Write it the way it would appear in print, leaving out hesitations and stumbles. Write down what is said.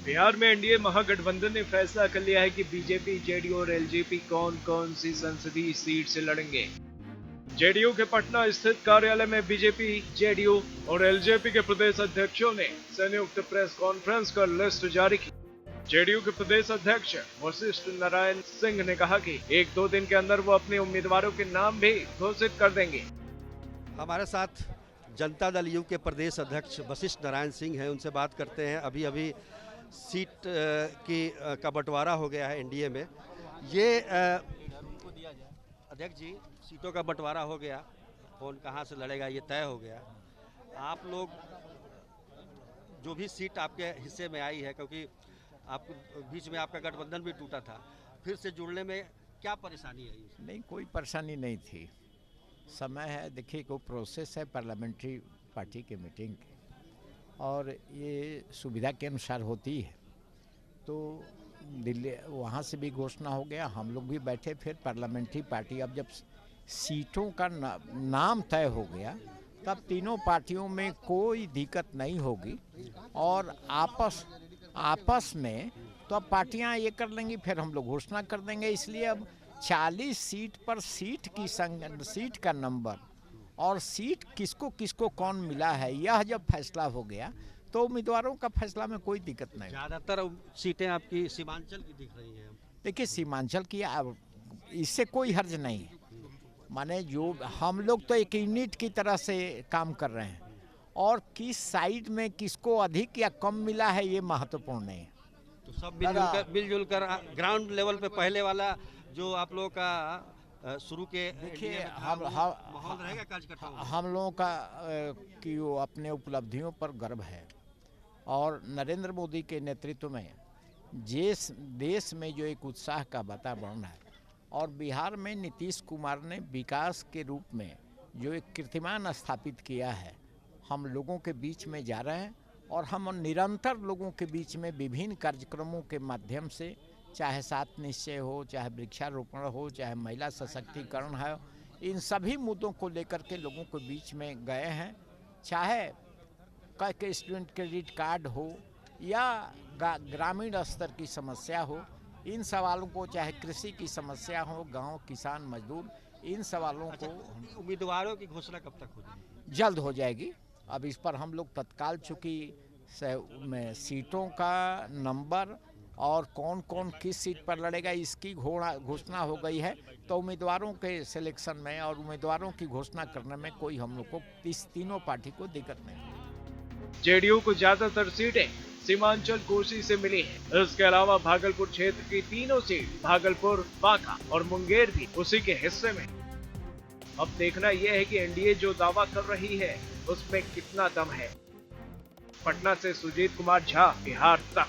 बिहार में एनडीए महागठबंधन ने फैसला कर लिया है कि बीजेपी, जेडीयू और एलजेपी कौन कौन सी संसदीय सीट से लड़ेंगे। जेडीयू के पटना स्थित कार्यालय में बीजेपी, जेडीयू और एलजेपी के प्रदेश अध्यक्षों ने संयुक्त प्रेस कॉन्फ्रेंस कर लिस्ट जारी की। जेडीयू के प्रदेश अध्यक्ष वशिष्ठ नारायण सिंह ने कहा कि 1-2 दिन के अंदर वो अपने उम्मीदवारों के नाम भी घोषित कर देंगे। हमारे साथ जनता दल यू के प्रदेश अध्यक्ष वशिष्ठ नारायण सिंह हैं, उनसे बात करते हैं। अभी सीट का बंटवारा हो गया है एनडीए में। ये अध्यक्ष जी, सीटों का बंटवारा हो गया, कौन कहाँ से लड़ेगा ये तय हो गया। आप लोग जो भी सीट आपके हिस्से में आई है, क्योंकि आप बीच में आपका गठबंधन भी टूटा था, फिर से जुड़ने में क्या परेशानी आई? नहीं, कोई परेशानी नहीं थी। समय है, देखिए कोई प्रोसेस है पार्लियामेंट्री पार्टी की मीटिंग की, और ये सुविधा के अनुसार होती है। तो दिल्ली वहाँ से भी घोषणा हो गया, हम लोग भी बैठे, फिर पार्लियामेंट्री पार्टी अब जब सीटों का नाम तय हो गया तब तीनों पार्टियों में कोई दिक्कत नहीं होगी, और आपस में तो अब पार्टियां ये कर लेंगी, फिर हम लोग घोषणा कर देंगे। इसलिए अब 40 सीट पर सीट का नंबर और सीट किसको किसको कौन मिला है, यह जब फैसला हो गया तो उम्मीदवारों का फैसला में कोई दिक्कत नहीं। ज़्यादातर सीटें आपकी सीमांचल की दिख रही हैं। देखिए, सीमांचल की इससे कोई हर्ज नहीं है। माने जो हम लोग तो एक यूनिट की तरह से काम कर रहे हैं, और किस साइड में किसको अधिक या कम मिला है ये महत्वपूर्ण नहीं है। तो सब मिलजुल कर ग्राउंड लेवल पे पहले वाला जो आप लोगों का शुरू के देखिए, माहौल रहेगा कार्यकर्ताओं में। हम लोगों का कि वो अपने उपलब्धियों पर गर्व है, और नरेंद्र मोदी के नेतृत्व में देश में जो एक उत्साह का वातावरण है, और बिहार में नीतीश कुमार ने विकास के रूप में जो एक कीर्तिमान स्थापित किया है, हम लोगों के बीच में जा रहे हैं, और हम निरंतर लोगों के बीच में विभिन्न कार्यक्रमों के माध्यम से, चाहे 7 निश्चय हो, चाहे वृक्षारोपण हो, चाहे महिला सशक्तिकरण है, इन सभी मुद्दों को लेकर के लोगों के बीच में गए हैं। चाहे के स्टूडेंट क्रेडिट कार्ड हो या ग्रामीण स्तर की समस्या हो, इन सवालों को, चाहे कृषि की समस्या हो, गांव किसान मजदूर, इन सवालों को उम्मीदवारों की घोषणा कब तक हो जाएगी? जल्द हो जाएगी। अब इस पर हम लोग तत्काल, चूँकि सीटों का नंबर और कौन कौन किस सीट पर लड़ेगा इसकी घोषणा हो गई है, तो उम्मीदवारों के सिलेक्शन में और उम्मीदवारों की घोषणा करने में कोई हम लोग को इस तीनों पार्टी को दिक्कत नहीं। जेडीयू को ज्यादातर सीटें सीमांचल कोसी से मिली है। इसके अलावा भागलपुर क्षेत्र की तीनों सीट, भागलपुर, बांका और मुंगेर भी उसी के हिस्से में। अब देखना यह है कि एनडीए जो दावा कर रही है उसमें कितना दम है। पटना से सुजीत कुमार झा, बिहार तक।